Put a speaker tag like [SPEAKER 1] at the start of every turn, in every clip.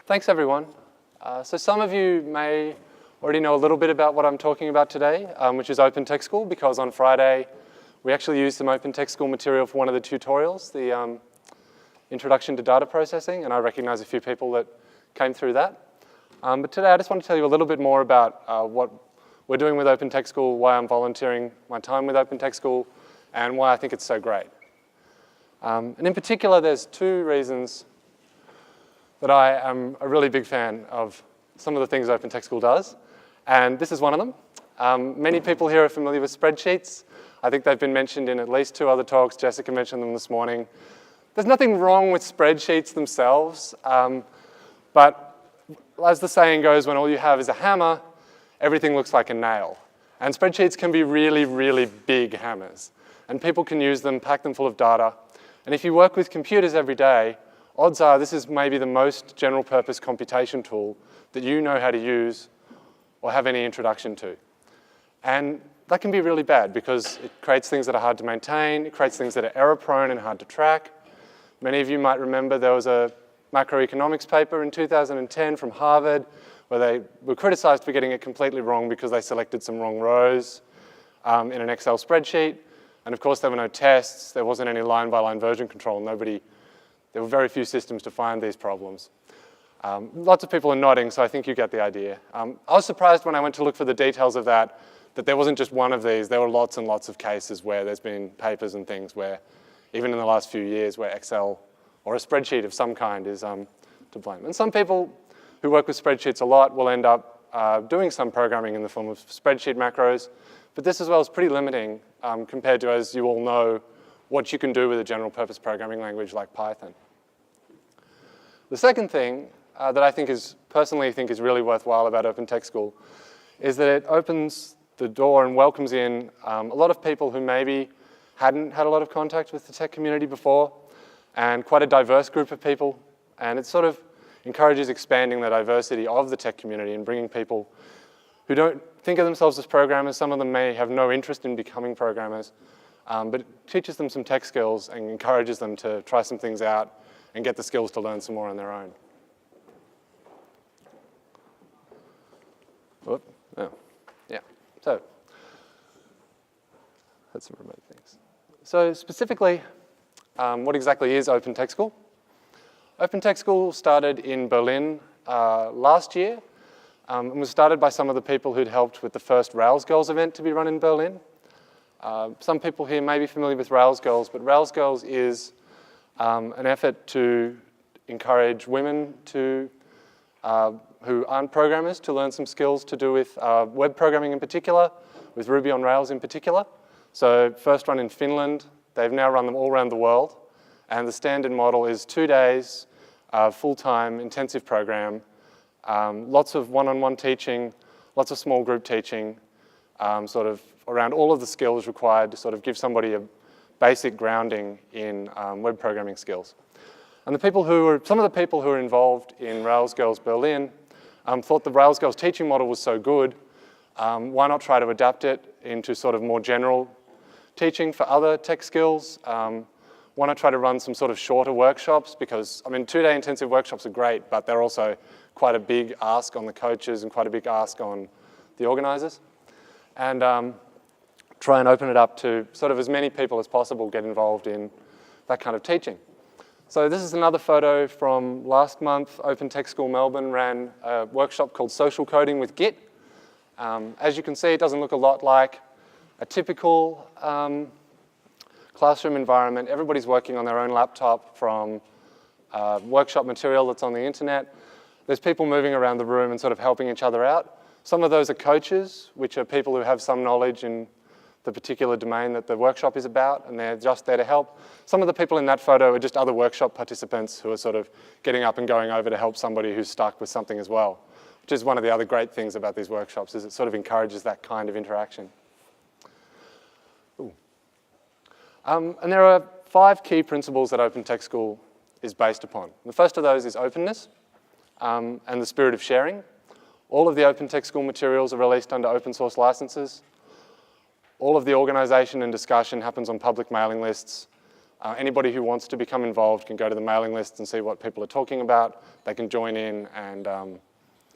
[SPEAKER 1] Thanks, everyone. So some of you may already know a little bit about what I'm talking about today, which is Open Tech School, because on Friday, we actually used some Open Tech School material for one of the tutorials, the Introduction to Data Processing, and I recognize a few people that came through that. But today, I just want to tell you a little bit more about what we're doing with Open Tech School, why I'm volunteering my time with Open Tech School, and why I think it's so great. And in particular, there's two reasons that I am a really big fan of some of the things Open Tech School does, and this is one of them. Many people here are familiar with spreadsheets. I think they've been mentioned in at least 2 other talks. Jessica mentioned them this morning. There's nothing wrong with spreadsheets themselves, but as the saying goes, when all you have is a hammer, everything looks like a nail. And spreadsheets can be really, really big hammers, and people can use them, pack them full of data. And if you work with computers every day, odds are this is maybe the most general purpose computation tool that you know how to use or have any introduction to. And that can be really bad because it creates things that are hard to maintain, it creates things that are error prone and hard to track. Many of you might remember there was a macroeconomics paper in 2010 from Harvard where they were criticized for getting it completely wrong because they selected some wrong rows in an Excel spreadsheet. And of course there were no tests, there wasn't any line-by-line version control, there were very few systems to find these problems. Lots of people are nodding, so I think you get the idea. I was surprised when I went to look for the details of that there wasn't just one of these. There were lots and lots of cases where there's been papers and things where, even in the last few years, where Excel or a spreadsheet of some kind is to blame. And some people who work with spreadsheets a lot will end up doing some programming in the form of spreadsheet macros, but this as well is pretty limiting compared to, as you all know, what you can do with a general purpose programming language like Python. The second thing that I personally think is really worthwhile about Open Tech School is that it opens the door and welcomes in a lot of people who maybe hadn't had a lot of contact with the tech community before, and quite a diverse group of people. And it sort of encourages expanding the diversity of the tech community and bringing people who don't think of themselves as programmers. Some of them may have no interest in becoming programmers, but it teaches them some tech skills and encourages them to try some things out and get the skills to learn some more on their own. Whoop. Oh. Yeah. So that's some remote things. So specifically, what exactly is Open Tech School? Open Tech School started in Berlin last year and was started by some of the people who'd helped with the first Rails Girls event to be run in Berlin. Some people here may be familiar with Rails Girls, but Rails Girls is an effort to encourage women who aren't programmers to learn some skills to do with web programming in particular, with Ruby on Rails in particular. So first run in Finland, they've now run them all around the world, and the standard model is 2 days, full-time, intensive program, lots of one-on-one teaching, lots of small group teaching, sort of around all of the skills required to sort of give somebody a basic grounding in web programming skills. And some of the people who were involved in Rails Girls Berlin thought the Rails Girls teaching model was so good, why not try to adapt it into sort of more general teaching for other tech skills? Why not try to run some sort of shorter workshops? Because, I mean, 2-day intensive workshops are great, but they're also quite a big ask on the coaches and quite a big ask on the organizers. And try and open it up to sort of as many people as possible get involved in that kind of teaching. So this is another photo from last month. Open Tech School Melbourne ran a workshop called Social Coding with Git. As you can see, it doesn't look a lot like a typical classroom environment. Everybody's working on their own laptop from workshop material that's on the internet. There's people moving around the room and sort of helping each other out. Some of those are coaches, which are people who have some knowledge in the particular domain that the workshop is about, and they're just there to help. Some of the people in that photo are just other workshop participants who are sort of getting up and going over to help somebody who's stuck with something as well, which is one of the other great things about these workshops, is it sort of encourages that kind of interaction. And there are 5 key principles that Open Tech School is based upon. The first of those is openness and the spirit of sharing. All of the Open Tech School materials are released under open source licenses. All of the organization and discussion happens on public mailing lists. Anybody who wants to become involved can go to the mailing list and see what people are talking about. They can join in and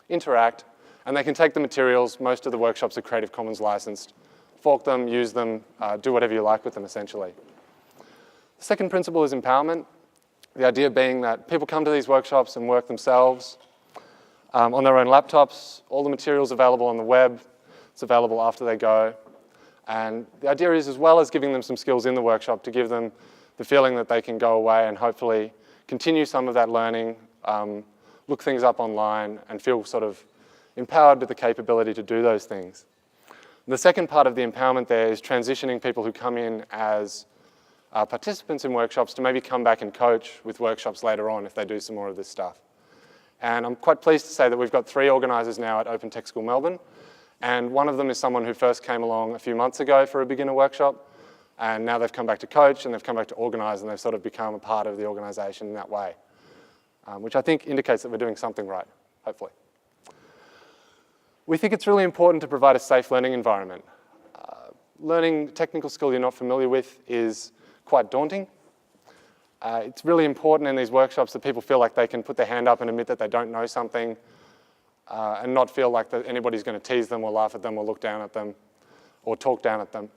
[SPEAKER 1] interact, and they can take the materials. Most of the workshops are Creative Commons licensed. Fork them, use them, do whatever you like with them, essentially. The second principle is empowerment. The idea being that people come to these workshops and work themselves on their own laptops. All the material's available on the web. It's available after they go. And the idea is, as well as giving them some skills in the workshop, to give them the feeling that they can go away and hopefully continue some of that learning, look things up online, and feel sort of empowered with the capability to do those things. The second part of the empowerment there is transitioning people who come in as participants in workshops to maybe come back and coach with workshops later on if they do some more of this stuff. And I'm quite pleased to say that we've got 3 organisers now at Open Tech School Melbourne, and one of them is someone who first came along a few months ago for a beginner workshop, and now they've come back to coach and they've come back to organise, and they've sort of become a part of the organisation in that way, which I think indicates that we're doing something right, hopefully. We think it's really important to provide a safe learning environment. Learning technical skill you're not familiar with is quite daunting. It's really important in these workshops that people feel like they can put their hand up and admit that they don't know something, and not feel like that anybody's going to tease them or laugh at them or look down at them or talk down at them.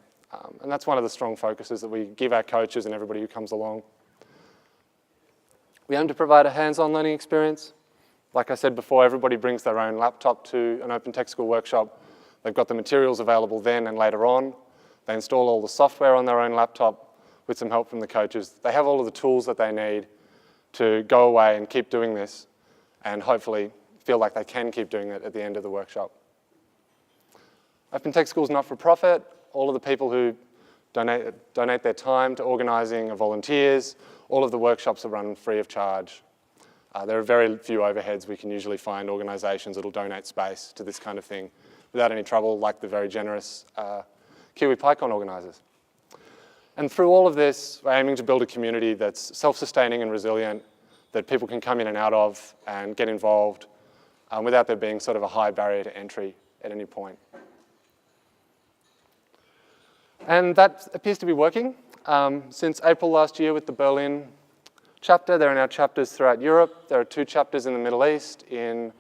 [SPEAKER 1] And that's one of the strong focuses that we give our coaches and everybody who comes along. We aim to provide a hands-on learning experience. Like I said before, everybody brings their own laptop to an Open Tech School workshop. They've got the materials available then and later on. They install all the software on their own laptop with some help from the coaches. They have all of the tools that they need to go away and keep doing this, and hopefully feel like they can keep doing it at the end of the workshop. Open Tech School is not for profit. All of the people who donate their time to organising are volunteers. All of the workshops are run free of charge. There are very few overheads. We can usually find organisations that will donate space to this kind of thing without any trouble, like the very generous Kiwi PyCon organisers. And through all of this, we're aiming to build a community that's self-sustaining and resilient, that people can come in and out of and get involved without there being sort of a high barrier to entry at any point. And that appears to be working. Since April last year with the Berlin chapter, there are now chapters throughout Europe. There are 2 chapters in the Middle East, in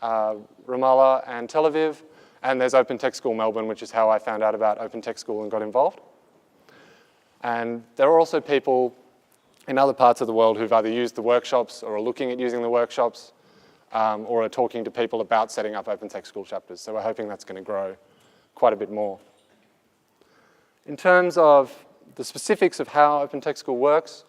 [SPEAKER 1] Ramallah and Tel Aviv. And there's Open Tech School Melbourne, which is how I found out about Open Tech School and got involved. And there are also people in other parts of the world who've either used the workshops or are looking at using the workshops, or are talking to people about setting up Open Tech School chapters. So we're hoping that's going to grow quite a bit more. In terms of the specifics of how Open Tech School works,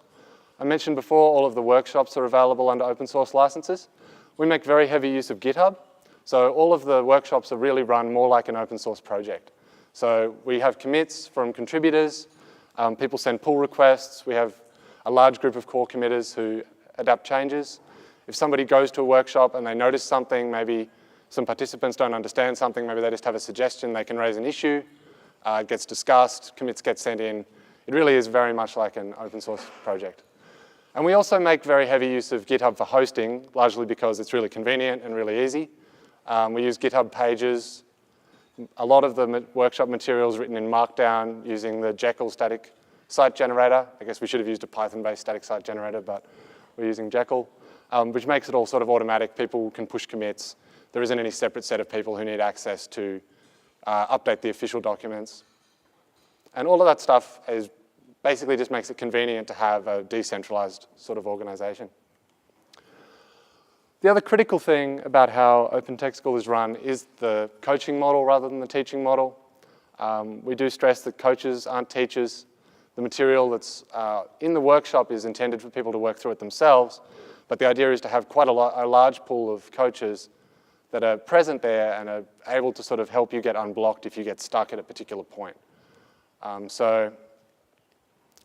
[SPEAKER 1] I mentioned before all of the workshops are available under open source licenses. We make very heavy use of GitHub. So all of the workshops are really run more like an open source project. So we have commits from contributors. People send pull requests. We have a large group of core committers who adapt changes. If somebody goes to a workshop and they notice something, maybe some participants don't understand something, maybe they just have a suggestion, they can raise an issue. It gets discussed, commits get sent in. It really is very much like an open source project. And we also make very heavy use of GitHub for hosting, largely because it's really convenient and really easy. We use GitHub pages. A lot of the workshop material is written in Markdown using the Jekyll static site generator. I guess we should have used a Python-based static site generator, but we're using Jekyll, which makes it all sort of automatic. People can push commits. There isn't any separate set of people who need access to update the official documents. And all of that stuff is basically just makes it convenient to have a decentralized sort of organization. The other critical thing about how Open Tech School is run is the coaching model rather than the teaching model. We do stress that coaches aren't teachers. The material that's in the workshop is intended for people to work through it themselves, but the idea is to have quite a large pool of coaches that are present there and are able to sort of help you get unblocked if you get stuck at a particular point. So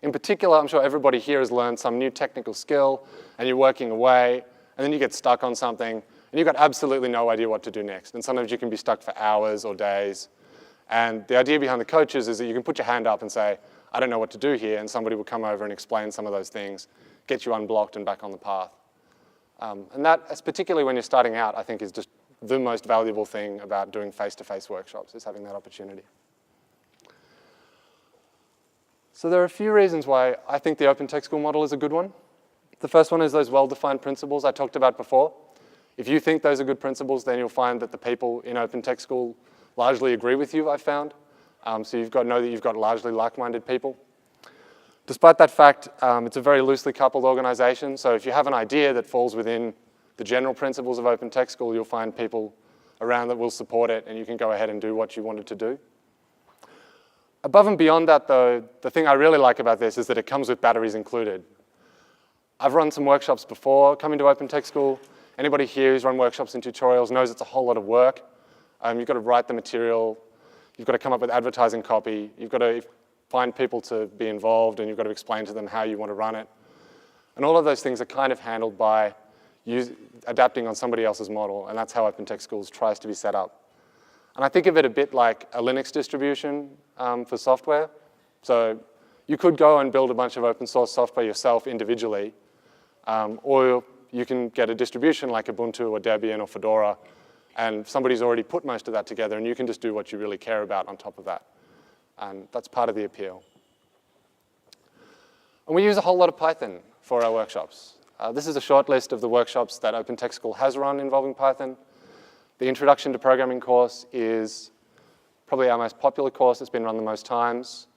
[SPEAKER 1] in particular, I'm sure everybody here has learned some new technical skill and you're working away and then you get stuck on something and you've got absolutely no idea what to do next. And sometimes you can be stuck for hours or days. And the idea behind the coaches is that you can put your hand up and say, I don't know what to do here, and somebody will come over and explain some of those things, get you unblocked and back on the path. And that, particularly when you're starting out, I think is just the most valuable thing about doing face-to-face workshops, is having that opportunity. So there are a few reasons why I think the open tech school model is a good one. The first one is those well-defined principles I talked about before. If you think those are good principles, then you'll find that the people in open tech school largely agree with you, I've found. So you've got to know that you've got largely like-minded people. Despite that fact, it's a very loosely coupled organization. So if you have an idea that falls within the general principles of open tech school, you'll find people around that will support it, and you can go ahead and do what you wanted to do. Above and beyond that, though, the thing I really like about this is that it comes with batteries included. I've run some workshops before coming to open tech school. Anybody here who's run workshops and tutorials knows it's a whole lot of work. You've got to write the material. You've got to come up with advertising copy. You've got to find people to be involved, and you've got to explain to them how you want to run it. And all of those things are kind of handled by adapting on somebody else's model, and that's how open tech schools tries to be set up. And I think of it a bit like a Linux distribution for software. So you could go and build a bunch of open source software yourself individually, or you can get a distribution like Ubuntu or Debian or Fedora, and somebody's already put most of that together, and you can just do what you really care about on top of that. And that's part of the appeal. And we use a whole lot of Python for our workshops. This is a short list of the workshops that Open Tech School has run involving Python. The Introduction to Programming course is probably our most popular course. It's been run the most times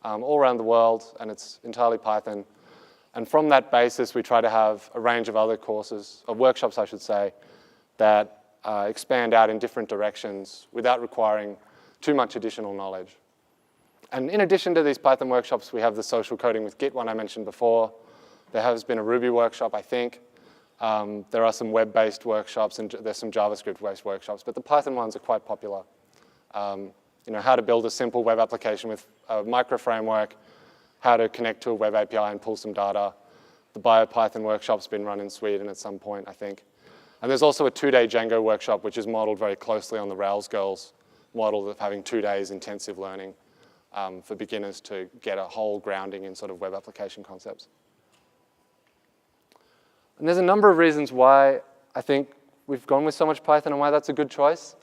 [SPEAKER 1] all around the world, and it's entirely Python. And from that basis, we try to have a range of other courses, or workshops, I should say, that expand out in different directions without requiring too much additional knowledge. And in addition to these Python workshops, we have the social coding with Git one I mentioned before. There has been a Ruby workshop, I think. There are some web-based workshops, and there's some JavaScript-based workshops, but the Python ones are quite popular. How to build a simple web application with a micro framework, how to connect to a web API and pull some data. The BioPython workshop's been run in Sweden at some point, I think. And there's also a 2-day Django workshop, which is modeled very closely on the Rails Girls model of having 2 days intensive learning for beginners to get a whole grounding in sort of web application concepts. And there's a number of reasons why I think we've gone with so much Python and why that's a good choice.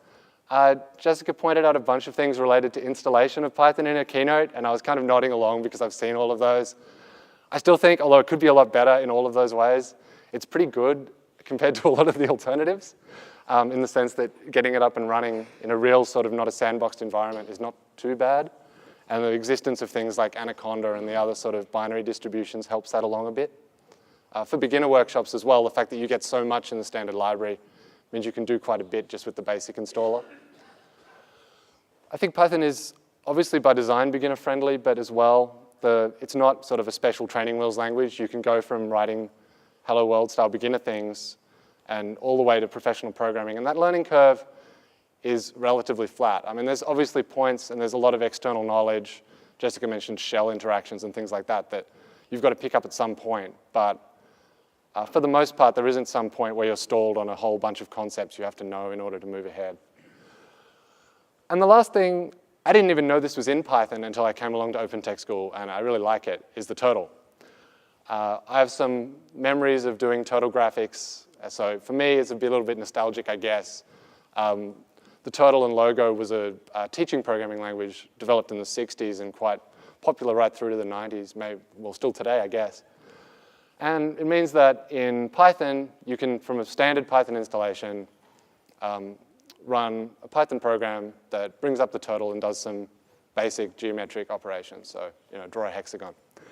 [SPEAKER 1] Jessica pointed out a bunch of things related to installation of Python in her keynote, and I was kind of nodding along because I've seen all of those. I still think, although it could be a lot better in all of those ways, it's pretty good compared to a lot of the alternatives, in the sense that getting it up and running in a real sort of not a sandboxed environment is not too bad. And the existence of things like Anaconda and the other sort of binary distributions helps that along a bit. For beginner workshops as well, the fact that you get so much in the standard library means you can do quite a bit just with the basic installer. I think Python is obviously by design beginner friendly, but as well, it's not sort of a special training wheels language. You can go from writing Hello World style beginner things and all the way to professional programming. And that learning curve is relatively flat. I mean, there's obviously points and there's a lot of external knowledge. Jessica mentioned shell interactions and things like that that you've got to pick up at some point. But for the most part, there isn't some point where you're stalled on a whole bunch of concepts you have to know in order to move ahead. And the last thing, I didn't even know this was in Python until I came along to Open Tech School, and I really like it, is the turtle. I have some memories of doing turtle graphics. So for me, it's a little bit nostalgic, I guess. The turtle and logo was a teaching programming language developed in the 60s and quite popular right through to the 90s, well, still today, I guess. And it means that in Python, you can, from a standard Python installation, run a Python program that brings up the turtle and does some basic geometric operations. So, draw a hexagon. And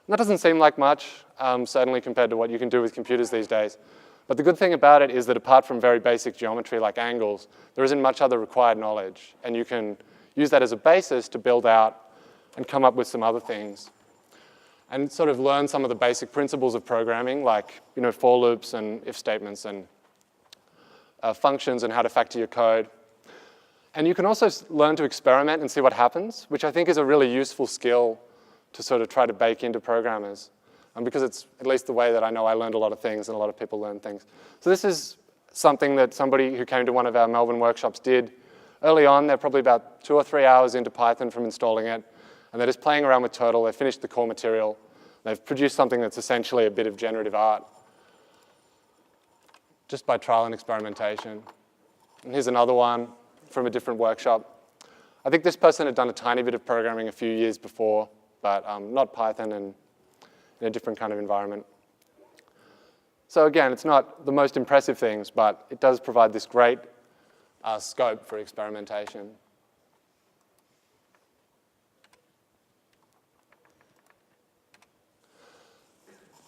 [SPEAKER 1] that doesn't seem like much, certainly compared to what you can do with computers these days. But the good thing about it is that apart from very basic geometry like angles, there isn't much other required knowledge. And you can use that as a basis to build out and come up with some other things. And sort of learn some of the basic principles of programming, like for loops and if statements and functions and how to factor your code. And you can also learn to experiment and see what happens, which I think is a really useful skill to sort of try to bake into programmers. Because it's at least the way that I know I learned a lot of things and a lot of people learn things. So this is something that somebody who came to one of our Melbourne workshops did. Early on, they're probably about 2 or 3 hours into Python from installing it, and they're just playing around with Turtle. They finished the core material. They've produced something that's essentially a bit of generative art just by trial and experimentation. And here's another one from a different workshop. I think this person had done a tiny bit of programming a few years before, but not Python and in a different kind of environment. So again, it's not the most impressive things, but it does provide this great scope for experimentation.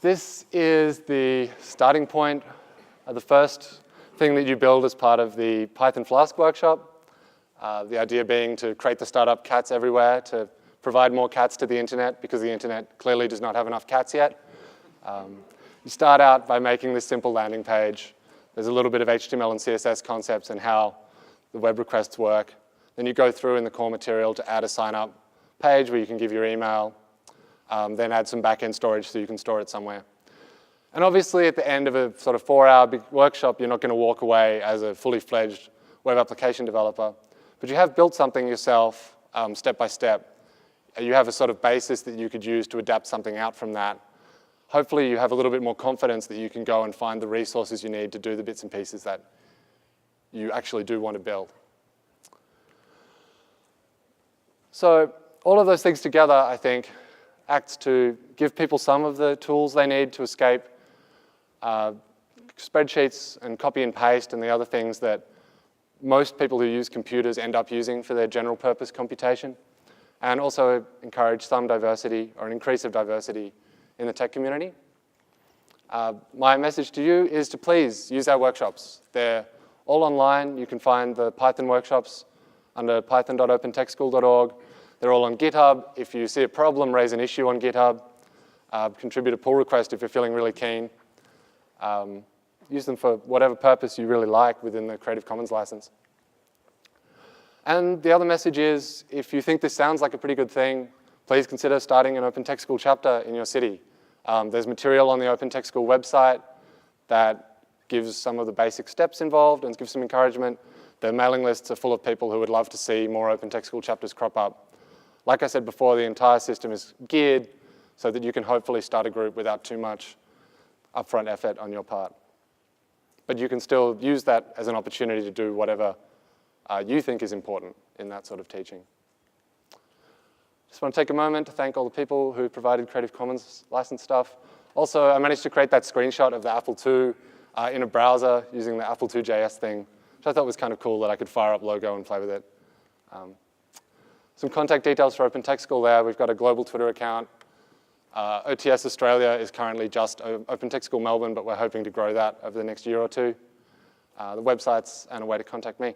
[SPEAKER 1] This is the starting point, the first thing that you build as part of the Python Flask workshop. The idea being to create the startup cats everywhere, to provide more cats to the internet, because the internet clearly does not have enough cats yet. You start out by making this simple landing page. There's a little bit of HTML and CSS concepts and how the web requests work. Then you go through in the core material to add a sign-up page where you can give your email, then add some back-end storage so you can store it somewhere. And obviously, at the end of a sort of 4-hour workshop, you're not going to walk away as a fully fledged web application developer. But you have built something yourself, step by step. You have a sort of basis that you could use to adapt something out from that. Hopefully, you have a little bit more confidence that you can go and find the resources you need to do the bits and pieces that you actually do want to build. So all of those things together, I think, acts to give people some of the tools they need to escape spreadsheets and copy and paste and the other things that most people who use computers end up using for their general purpose computation, and also encourage some diversity or an increase of diversity in the tech community. My message to you is to please use our workshops. They're all online. You can find the Python workshops under python.opentechschool.org. They're all on GitHub. If you see a problem, raise an issue on GitHub. Contribute a pull request if you're feeling really keen. Use them for whatever purpose you really like within the Creative Commons license. And the other message is, if you think this sounds like a pretty good thing, please consider starting an Open Tech School chapter in your city. There's material on the Open Tech School website that gives some of the basic steps involved and gives some encouragement. The mailing lists are full of people who would love to see more Open Tech School chapters crop up. Like I said before, the entire system is geared so that you can hopefully start a group without too much upfront effort on your part. But you can still use that as an opportunity to do whatever you think is important in that sort of teaching. Just want to take a moment to thank all the people who provided Creative Commons license stuff. Also, I managed to create that screenshot of the Apple II in a browser using the Apple II.js thing, which I thought was kind of cool that I could fire up logo and play with it. Some contact details for Open Tech School there. We've got a global Twitter account. OTS Australia is currently just Open Tech School Melbourne, but we're hoping to grow that over the next year or two. The websites and a way to contact me.